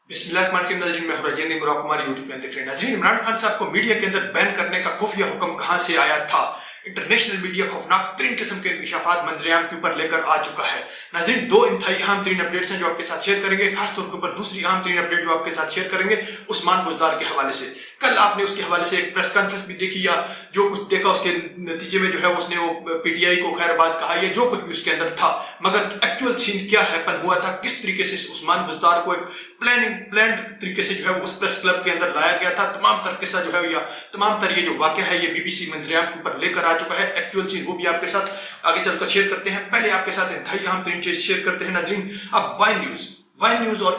नाज़रीन, मैं राजेंद्र और आप हमारे यूट्यूब चैनल देख रहे हैं। नाज़रीन, इमरान खान साहब को मीडिया के अंदर बैन करने का खुफिया हुक्म कहां से आया था? इंटरनेशनल मीडिया खौफनाक तरीन किस्म के इंकशाफात मंजरेआम के ऊपर लेकर आ चुका है। नाज़रीन, दो इंतहाई अहम तरीन अपडेट्स हैं जो आपके साथ शेयर करेंगे। खासतौर के ऊपर दूसरी अहम तरीन अपडेट जो आपके साथ शेयर करेंगे उस्मान बुज़दार के हवाले से। कल आपने उसके हवाले से एक प्रेस कॉन्फ्रेंस भी देखी या जो कुछ देखा उसके नतीजे में जो है उसने वो पीटीआई को खैरबाद कहा या जो कुछ भी उसके अंदर था, मगर एक्चुअल सीन क्या हैपन हुआ था, किस तरीके से उस्मान बुज़दार को एक प्लान्ड तरीके से जो है उस प्रेस क्लब के अंदर लाया गया था। तमाम तर किस्सा जो है या तमाम तर ये जो वाकया है ये बीबीसी मंजरेआम के ऊपर लेकर आ चुका है। एक्चुअल सीन वो भी आपके साथ आगे चलकर शेयर करते हैं। पहले आपके साथ इंतहाई अहम तरीन चीज शेयर करते हैं नाज़रीन। अब वाई न्यूज और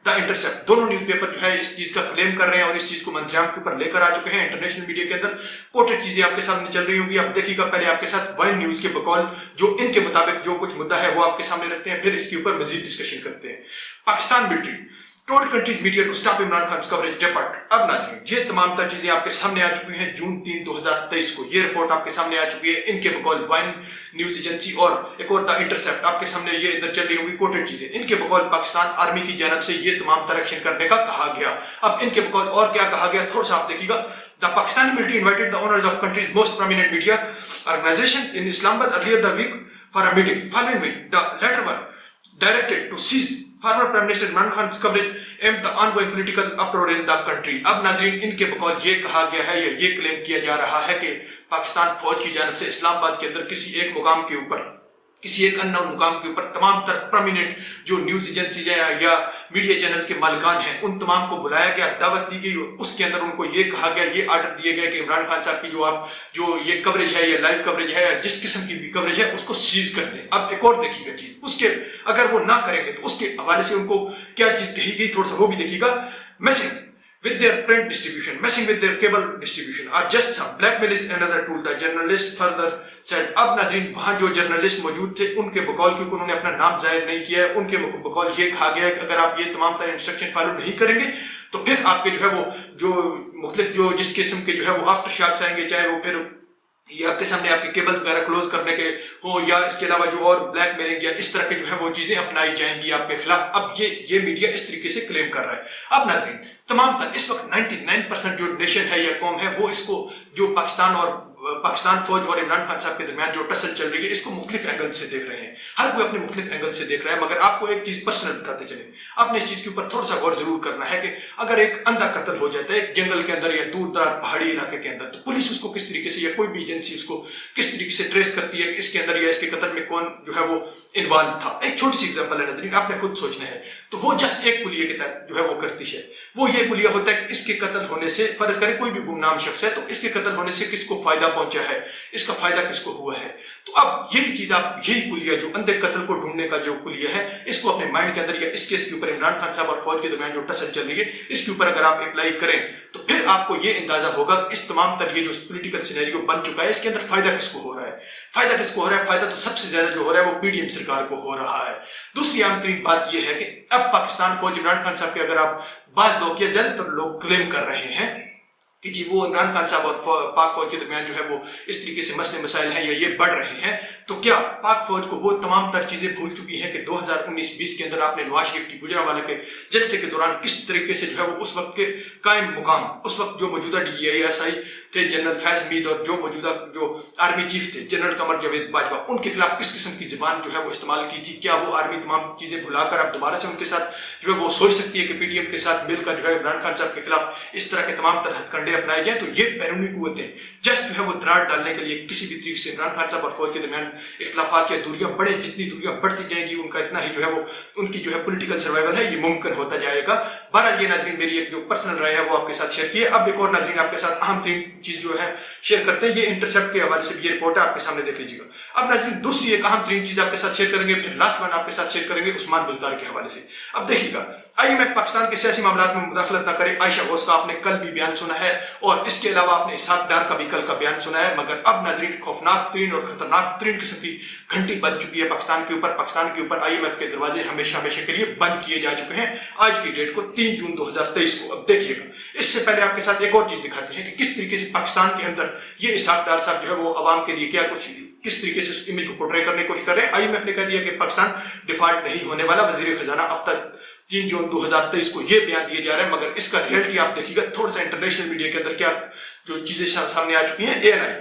द इंटरसेप्ट दोनों न्यूज़पेपर जो है इस चीज का क्लेम कर रहे हैं और इस चीज को मंजरेआम के ऊपर लेकर आ चुके हैं। इंटरनेशनल मीडिया के अंदर कोटेड चीजें आपके सामने चल रही होंगी। अब देखिएगा, पहले आपके साथ वाई न्यूज के बकौल जो इनके मुताबिक जो कुछ मुद्दा है वो आपके सामने रखते हैं, फिर इसके ऊपर मजीद डिस्कशन करते हैं। Pakistan military told countries media to stop Imran Khan coverage depart. अब नाज़रीन, ये तमाम तर चीजें आपके सामने आ चुकी हैं। जून 3, 2023 को ये रिपोर्ट आपके सामने आ चुकी है। इनके बकौल वाइन न्यूज एजेंसी और एक और द इंटरसेप्ट आपके सामने ये इधर चल रही होंगी कोटेड चीजें। इनके बकौल पाकिस्तान आर्मी की जानब से ये तमाम तर एक्शन करने का कहा गया। अब इनके बकौल और क्या कहा गया थोड़ा सा आप देखिएगा। The Pakistani military invited the owners of country's most prominent media organization in Islamabad earlier the week for a meeting following which the letter were directed to seize former Prime Minister Imran Khan's coverage amid the ongoing political uproar in the country। अब नाज़रीन, इनके बकौल ये कहा गया है या ये क्लेम किया जा रहा है कि पाकिस्तान फौज की जानब से इस्लामाबाद के अंदर किसी एक मुकाम के ऊपर, किसी एक अननोन मुकाम के ऊपर तमाम तर प्रोमिनेंट जो न्यूज एजेंसीज या मीडिया चैनल्स के मालिकान हैं उन तमाम को बुलाया गया, दावत दी गई। उसके अंदर उनको ये कहा गया, ये आर्डर दिए गए कि इमरान खान साहब की जो ये कवरेज है, ये लाइव कवरेज है, जिस किस्म की भी कवरेज है उसको सीज कर दें। अब एक और देखिएगा चीज, उसके अगर वो ना करेंगे तो उसके हवाले से उनको क्या चीज कही गई, थोड़ा सा वो भी देखिएगा। मैसिंग with their print distribution, messing with their cable distribution are just some blackmail is another tool, the journalist further said। अब नाज़रीन, वहां जो जर्नलिस्ट मौजूद थे उनके बकौल, क्योंकि उन्होंने अपना नाम जाहिर नहीं किया है, उनके बकौल ये कहा गया है कि अगर आप ये तमाम तरह इंस्ट्रक्शन फॉलो नहीं करेंगे तो फिर आपके जो है वो जो मुख्तलिफ जो जिस किस्म के जो है वो आफ्टर शॉक्स आएंगे, चाहे वो फिर ये आपके सामने आपके केबल वगैरह क्लोज करने के हो या इसके अलावा जो और ब्लैकमेलिंग या इस तरह के जो है वो चीजें अपनाई जाएंगी आपके खिलाफ। अब ये मीडिया इस तरीके से क्लेम कर रहा है। अब नाज़रीन, तमाम तर इस वक्त 99% जो नेशन है या कौम है वो इसको जो पाकिस्तान फौज और इमरान खान साहब के दरमियान जो टसल चल रही है इसको मुख्तलिफ एंगल से देख रहे हैं। हर कोई अपने मुख्तलिफ एंगल से देख रहा है, मगर आपको एक चीज पर्सनल बताते चले, आपने इस चीज के ऊपर थोड़ा सा गौर जरूर करना है कि अगर एक अंधा कत्ल हो जाता है एक जंगल के अंदर या दूर दराज पहाड़ी इलाके के अंदर, तो पुलिस उसको किस तरीके से या कोई भी एजेंसी उसको किस तरीके से ट्रेस करती है कि इसके अंदर या इसके कत्ल में कौन जो है वो इन्वॉल्व था। एक छोटी सी एग्जांपल है नाज़रीन, आपने खुद सोचना है। तो वो जस्ट एक पुलिया के तहत जो है वो करती है, वो ये पुलिया होता है कि इसके कत्ल होने से, फर्ज करें कोई भी गुमनाम शख्स है, तो इसके कत्ल होने से किसको फायदा पहुंचा है, इसका फायदा किसको हुआ है। तो अब यही चीज आप, यही कुलिया जो अंधे कत्ल को ढूंढने का जो कुलिया है, इसको अपने माइंड के अंदर या इस केस के ऊपर इमरान खान साहब और फौज के दरमियान जो टसल चल रही है इसके ऊपर अगर आप अप्लाई करें तो फिर आपको ये अंदाजा होगा कि इस तमाम तर ये जो पॉलिटिकल सिनेरियो बन चुका है इसके अंदर फायदा किसको हो रहा है। फायदा किसको हो रहा है? फायदा तो सबसे ज्यादा जो हो रहा है वो पीडीएम सरकार को हो रहा है। दूसरी आम तरीन बात यह है कि अब पाकिस्तान फौज इमरान खान साहब के, अगर आप बाज लोग या ज्यादातर लोग क्लेम कर रहे हैं कि जी वो इमरान खान साहब और पाक फौज के दरमियान जो है वो इस तरीके से मसले मसाइल हैं या ये बढ़ रहे हैं, तो क्या पाक फौज को वो तमाम तर चीजें भूल चुकी हैं कि 2019-20 के अंदर आपने नवाज शरीफ की गुजरांवाला के जलसे के दौरान किस तरीके से जो है वो उस वक्त के कायम मुकाम, उस वक्त जो मौजूदा DGI थे जनरल फैज हमीद और जो मौजूदा जो आर्मी चीफ थे जनरल कमर जावेद बाजवा, उनके खिलाफ किस किस्म की जुबान जो है वो इस्तेमाल की थी। क्या वो आर्मी तमाम चीजें भुलाकर अब दोबारा से उनके साथ जो है वो सोच सकती है कि पीडीएम के साथ मिलकर जो है इमरान खान साहब के खिलाफ इस तरह के तमाम तरह हथकंडे अपनाए जाए? तो ये बैरूनी कुव्वतें जस्ट जो है वो दरार डालने के लिए किसी भी तरीके से इमरान खान साहब और फौज के दरमियान इख्तलाफात या दूरियां बढ़े, जितनी दूरियां बढ़ती जाएंगी उनका इतना ही जो है वो उनकी जो है पॉलिटिकल सर्वाइवल है ये मुमकिन होता जाएगा। बहरहाल ये नाज़रीन मेरी एक जो पर्सनल राय है वो आपके साथ शेयर की है। अब एक और नाज़रीन आपके साथ अहम तरीन चीज जो है शेयर करते हैं, ये इंटरसेप्ट के हवाले से भी ये रिपोर्ट है, आपके सामने देख लीजिएगा। अब नाज़रीन दूसरी एक अहम तरीन चीज आपके साथ शेयर करेंगे, फिर लास्ट वन आपके साथ शेयर करेंगे उस्मान बुज़दार के हवाले से। अब देखिएगा, IMF पाकिस्तान के सियासी मामलात में मुदाखलत न करे, आयशा घोष का आपने कल भी बयान सुना है और इसके अलावा आपने इसहाक डार का भी कल का बयान सुना है। मगर अब नाज़रीन खौफनाक तरीन और खतरनाक तरीन किस्म की घंटी बज चुकी है पाकिस्तान के ऊपर IMF के दरवाजे हमेशा हमेशा के लिए बंद किए जा चुके हैं आज की डेट को 3 जून 2023 को। अब देखिएगा, इससे पहले आपके साथ एक और चीज दिखाते हैं कि किस तरीके से पाकिस्तान के अंदर ये इसहाक डार साहब जो है वो अवाम के लिए क्या कुछ किस तरीके से इमेज को पोर्ट्रे करने की कोशिश कर रहे हैं। IMF ने कह दिया कि पाकिस्तान डिफॉल्ट नहीं होने वाला, वजीर खजाना अब तक 3 जून 2023 को ये बयान दिए जा रहे हैं, मगर इसका रियलिटी आप देखिएगा थोड़ा सा इंटरनेशनल मीडिया के अंदर क्या जो चीजें सामने आ चुकी हैं। ANI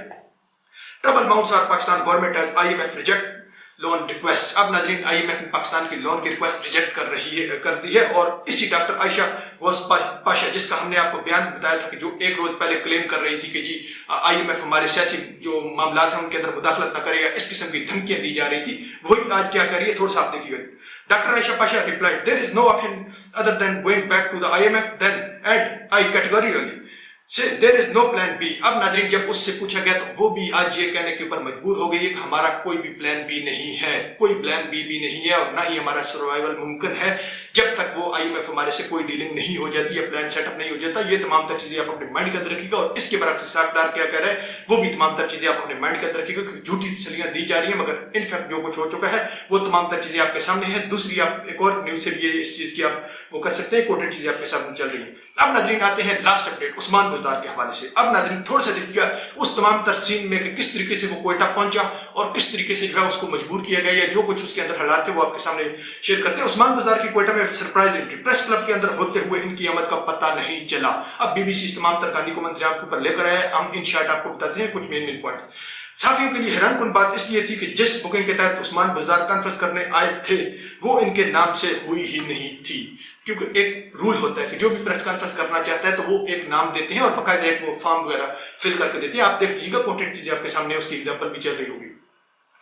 ट्रबल माउंट्स और Pakistan government as IMF reject loan request. अब नाजरीन IMF ने पाकिस्तान की लोन की रिक्वेस्ट रिजेक्ट कर दी है, और इसी डॉक्टर आयशा गौस पाशा, जिसका हमने आपको बयान बताया था कि जो एक रोज पहले क्लेम कर रही थी कि जी IMF हमारे सियासी जो मामला हैं उनके अंदर मुदाखलत न करेगा, इस किस्म की धमकियां दी जा रही थी, वही आज क्या कर रही है थोड़ा सा आप देखिए। Dr. Aisha Pasha replied, "There is no option other than going back to the IMF then, and I categorically say there is no plan B." अब नाजरीन जब उससे पूछा गया तो वो भी आज ये कहने के ऊपर मजबूर हो गई है कि हमारा कोई भी प्लान बी नहीं है, कोई प्लान बी भी नहीं है, और ना ही हमारा सर्वाइवल मुमकिन है जब तक वो IMF हमारे से कोई डीलिंग नहीं हो जाती या प्लान सेटअप नहीं हो जाता। ये तमाम तर चीजें आप अपने माइंड के अंदर रखिएगा, और इसके बरक्स साफदार क्या कह रहे हैं वो भी तमाम तर चीजें आप अपने माइंड के अंदर रखिएगा, क्योंकि झूठी तसल्लियां दी जा रही है, मगर इनफैक्ट जो कुछ हो चुका है वो तमाम तर चीजें आपके सामने है। दूसरी आप एक और न्यूज से भी ये इस चीज की आप वो कर सकते हैं, कोटेड चीजें आपके सामने चल रही है। अब नाजरीन आते हैं लास्ट अपडेट उस्मान बुज़दार के हवाले से। अब नाजरीन थोड़ा सा देखिएगा उस तमाम तर सीन में कि किस तरीके से वो कोयटा पहुंचा और किस तरीके से जो है उसको मजबूर किया गया, या जो कुछ उसके अंदर हालात थे वो आपके सामने शेयर करते हैं। उस्मान बुज़दार की कोयटा में सरप्राइज एंट्री, प्रेस क्लब के अंदर होते हुए इनकी आमद का पता नहीं चला। अब BBC इस तमाम तर कहानी को मंत्री आपके ऊपर लेकर आया, हम इन शॉर्ट आपको बताते हैं कुछ मेन पॉइंट। साथियों के लिए हैरान कुन बात इसलिए थी कि जिस बुकिंग के तहत उस्मान बुज़दार कॉन्फ्रेंस करने आए थे वो इनके नाम से हुई ही नहीं थी, क्योंकि एक रूल होता है कि जो भी प्रेस कॉन्फ्रेंस करना चाहता है तो वो एक नाम देते हैं और बाकायदा एक वो फॉर्म वगैरह फिल करके देते हैं। आप देख लीजिएगा कोटेड चीजें आपके सामने उसकी एग्जांपल भी चल रही होगी।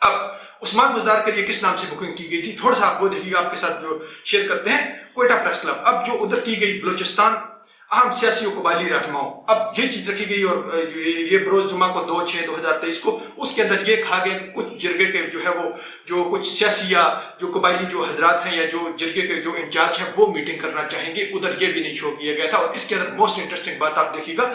अब उस्मान बुज़दार के लिए किस नाम से बुकिंग की गई थी थोड़ा सा आप वो देखिएगा, आपके साथ जो शेयर करते हैं। कोयटा प्रेस क्लब, अब जो उधर की गई बलूचिस्तान अहम सियासी कबायली रहनुमाओं, अब ये चीज रखी गई, और ये बरोज जुमा को 2/6/2023 को उसके अंदर ये कहा गया कि कुछ जिरगे के जो है वो जो कुछ सियासी या जो कबायली जो हजरात हैं या जो जिरगे के जो इंचार्ज हैं वो मीटिंग करना चाहेंगे, उधर ये भी नहीं शो किया गया था। और इसके अंदर मोस्ट इंटरेस्टिंग बात आप देखिएगा,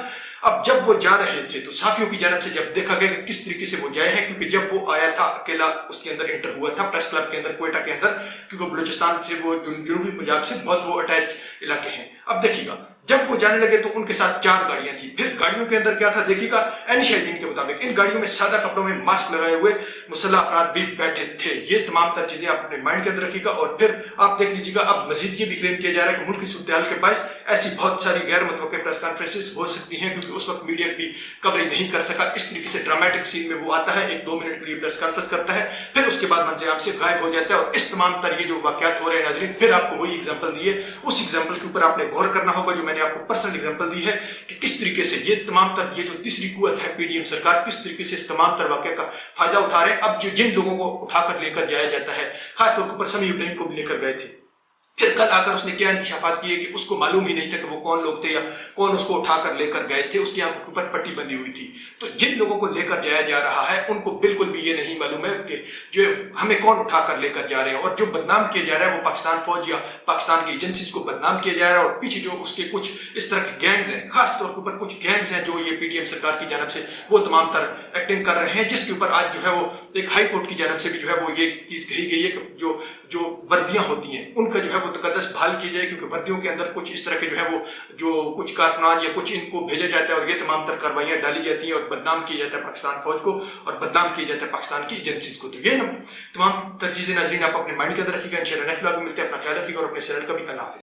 अब जब वो जा रहे थे तो साफियों की जानब से जब देखा गया कि किस तरीके से वो जाए हैं, क्योंकि जब वो आया था अकेला उसके अंदर एंटर हुआ था प्रेस क्लब के अंदर कोयटा के अंदर, क्योंकि बलूचिस्तान से वो जनूबी पंजाब से बहुत वो अटैच इलाके हैं। अब देखिएगा जब वो जाने लगे तो उनके साथ 4 गाड़ियां थी, फिर गाड़ियों के अंदर क्या था देखिएगा, एनी शाहिदीन के मुताबिक इन गाड़ियों में सादा कपड़ों में मास्क लगाए हुए मुसल्लह अफराद भी बैठे थे। ये तमाम तर चीजें आप अपने माइंड के अंदर रखिएगा, और फिर आप देख लीजिएगा अब मजीद ये भी क्लेम किया जा रहा है कि मुल्क की सूरत के पास ऐसी बहुत सारी गैर मुतवक्किल प्रेस कॉन्फ्रेंसेस हो सकती हैं, क्योंकि उस वक्त मीडिया भी कवरेज नहीं कर सका। इस तरीके से ड्रामेटिक सीन में वो आता है, 1-2 मिनट के लिए प्रेस कॉन्फ्रेंस करता है, फिर उसके बाद मंत्री आपसे गायब हो जाता है, और इस तमाम तर ये जो वाकयात हो रहे हैं नाज़रीन, फिर आपको वही एग्जाम्पल दिए, उस एग्जाम्पल के ऊपर आपने गौर करना होगा जो मैंने आपको पर्सनल एग्जाम्पल दी है कि किस तरीके से ये तमाम तर ये जो तीसरी कुव्वत है PDM सरकार, किस तरीके से इस तमाम तर वाकया का फायदा उठा रहे हैं। अब जो जिन लोगों को उठाकर लेकर जाया जाता है, खासतौर पर समी इब्राहिम को भी लेकर गए थे, फिर कल आकर उसने क्या इंकशाफात किए कि उसको मालूम ही नहीं था कि वो कौन लोग थे या कौन उसको उठाकर लेकर गए थे, उसकी आंखों के ऊपर पट्टी बंधी हुई थी। तो जिन लोगों को लेकर जाया जा रहा है उनको बिल्कुल भी ये नहीं मालूम है कि जो हमें कौन उठाकर लेकर जा रहे हैं, और जो बदनाम किया जा रहा है वो पाकिस्तान फौज या पाकिस्तान की एजेंसीज को बदनाम किया जा रहा है, और पीछे जो उसके कुछ इस तरह के गैंग्स हैं, खासतौर के ऊपर कुछ गैंग्स हैं जो ये PDM सरकार की जानब से वो तमाम तर एक्टिंग कर रहे हैं, जिसके ऊपर आज जो है वो एक हाई कोर्ट की जानब से भी जो है वो ये चीज कही गई है कि जो वर्दियां होती हैं उनका जो है वो तकद्दस बहाल की जाए, क्योंकि वर्दियों के अंदर कुछ इस तरह के जो है वो जो कुछ कारकुनान या कुछ इनको भेजा जाता है, और ये तमाम तर कार्रवाइयां डाली जाती हैं और बदनाम किया जाता है पाकिस्तान फौज को और बदनाम किया जाता है पाकिस्तान की एजेंसीज को। तो ये तमाम तर चीजें नाज़रीन आप अपने माइंड के अंदर रखिएगा। इंशाल्लाह नेक्स्ट ब्लॉग में मिलते हैं, अपना ख्याल रखिएगा और अपने चैनल का भी अल्लाह हाफ़िज़।